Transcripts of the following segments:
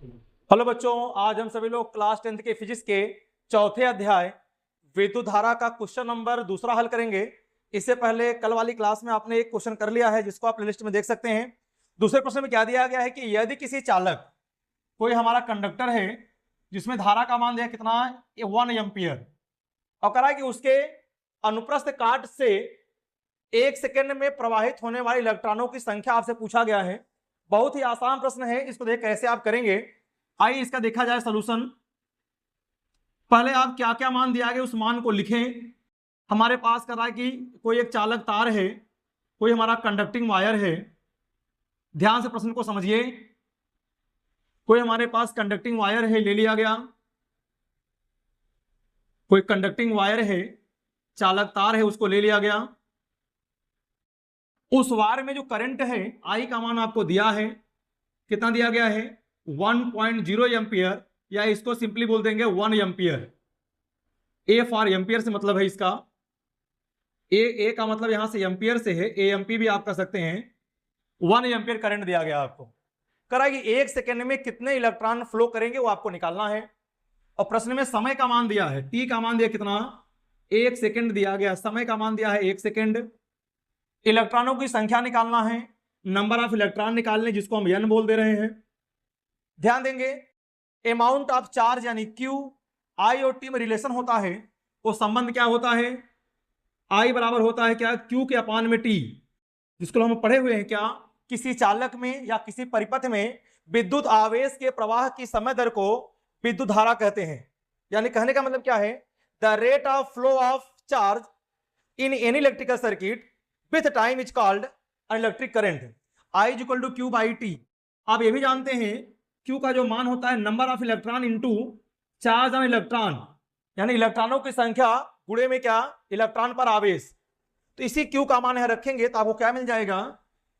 Hello बच्चों, आज हम सभी लोग क्लास 10th के फिजिक्स के चौथे अध्याय विद्युत धारा का क्वेश्चन नंबर दूसरा हल करेंगे। इससे पहले कल वाली क्लास में आपने एक क्वेश्चन कर लिया है जिसको आप प्लेलिस्ट में देख सकते हैं। दूसरे प्रश्न में क्या दिया गया है कि यदि किसी चालक, कोई हमारा कंडक्टर है जिसमें धारा का मान दिया कितना, 1 एम्पियर, और कहा कि उसके अनुप्रस्थ काट से 1 सेकेंड में प्रवाहित होने वाले इलेक्ट्रॉनों की संख्या आपसे पूछा गया है। बहुत ही आसान प्रश्न है, इसको देख कैसे आप करेंगे। आइए इसका देखा जाए सॉल्यूशन। पहले आप क्या क्या मान दिया गया उस मान को लिखें। हमारे पास कर रहा है कि कोई एक चालक तार है, कोई हमारा कंडक्टिंग वायर है। ध्यान से प्रश्न को समझिए। कोई हमारे पास कंडक्टिंग वायर है, ले लिया गया। कोई कंडक्टिंग वायर है, चालक तार है, उसको ले लिया गया। उस वायर में जो करंट है, आई का मान आपको दिया है, कितना दिया गया है, 1.0 एम्पियर, या इसको सिंपली बोल देंगे 1 एम्पियर। ए फॉर एम्पियर से मतलब है इसका। ए का मतलब यहां से एम्पियर से है, ए एमपी भी आप कर सकते हैं। 1 एम्पियर करंट दिया गया आपको। करा कि 1 सेकेंड में कितने इलेक्ट्रॉन फ्लो करेंगे वो आपको निकालना है। और प्रश्न में समय का मान दिया है, टी का मान दिया कितना, 1 सेकेंड दिया गया। समय का मान दिया है 1 सेकेंड। इलेक्ट्रॉनों की संख्या निकालना है, नंबर ऑफ इलेक्ट्रॉन निकालने, जिसको हम एन बोल दे रहे हैं। ध्यान देंगे, अमाउंट ऑफ चार्ज यानी क्यू, आई और टी में रिलेशन होता है। वो संबंध क्या होता है, आई बराबर होता है क्या, क्यू के अपान में टी, जिसको हम पढ़े हुए हैं क्या, किसी चालक में या किसी परिपथ में विद्युत आवेश के प्रवाह की समय दर को विद्युत धारा कहते हैं। यानी कहने का मतलब क्या है, the rate of flow of charge in any electrical circuit with time is called electric current. I is equal to Q by T. आप ये भी जानते हैं क्यू का जो मान होता है number of electron into charge on electron, यानी इलेक्ट्रॉनों की संख्या गुणे में क्या, इलेक्ट्रॉन पर आवेश। तो इसी क्यू का मान यहां रखेंगे तो आपको क्या मिल जाएगा,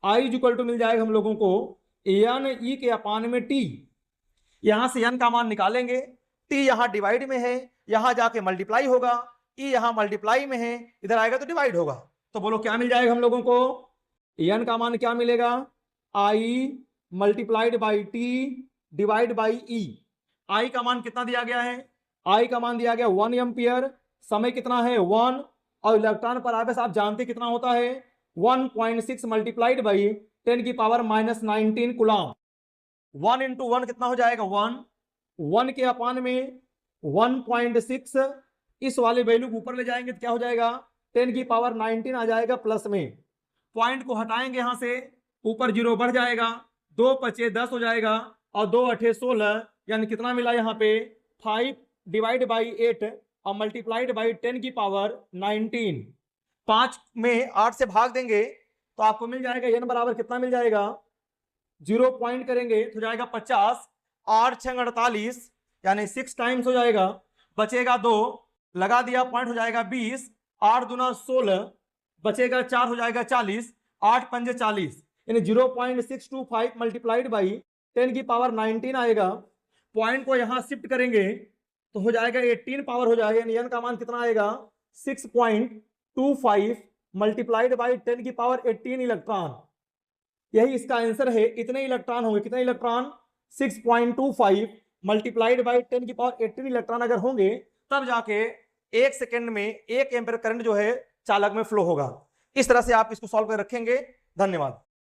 आई इज इक्वल टू मिल जाएगा हम लोगों को एन ई के अपान में टी। यहां से एन का मान निकालेंगे, टी यहां डिवाइड में है, यहां जाके मल्टीप्लाई होगा, ई यहां मल्टीप्लाई में है, इधर आएगा तो डिवाइड होगा। तो बोलो क्या मिल जाएगा हम लोगों को, एन का मान क्या मिलेगा, I multiplied by T divide by E. I का मान कितना दिया गया है, आई का मान दिया गया 1 एम्पियर, समय कितना है 1, और इलेक्ट्रॉन पर आवेश आप जानते कितना होता है, 1.6 मल्टीप्लाइड बाई 10 की पावर -19 कूलम। 1 इंटू 1 कितना हो जाएगा 1, 1 के अपान में 1.6, इस वाले वैल्यू को ऊपर ले जाएंगे तो क्या हो जाएगा, 10 की पावर 19 आ जाएगा प्लस में। पॉइंट को हटाएंगे यहां से, ऊपर 0 बढ़ जाएगा, 2 पचे 10 हो जाएगा, और 2 अठे 16, यानी कितना मिला यहाँ पे 5 डिवाइड बाई 8 और मल्टीप्लाइड बाई 10 की पावर 19। 5 में 8 से भाग देंगे तो आपको मिल जाएगा एन बराबर कितना मिल जाएगा, 0 पॉइंट करेंगे तो जाएगा 50, 8 6 48, यानी 6 टाइम्स हो जाएगा, बचेगा 2, लगा दिया पॉइंट हो जाएगा 20, 8 दूना 16, बचेगा 4 हो जाएगा 40, 8 पंजे 40, यानी 0.625 मल्टीप्लाइड बाई 10 की पावर 19 आएगा। पॉइंट को यहां शिफ्ट करेंगे तो हो जाएगा 18 पावर हो जाएगा, यानी एन का मान कितना आएगा 6.25 मल्टीप्लाइड बाई 10 की पावर 18 इलेक्ट्रॉन। यही इसका आंसर है। इतने इलेक्ट्रॉन होंगे, कितने इलेक्ट्रॉन, 6.25 मल्टीप्लाइड बाई 10 की पावर 18 इलेक्ट्रॉन अगर होंगे तब जाके 1 सेकेंड में 1 एम्पीयर करंट जो है चालक में फ्लो होगा। इस तरह से आप इसको सॉल्व कर रखेंगे। धन्यवाद।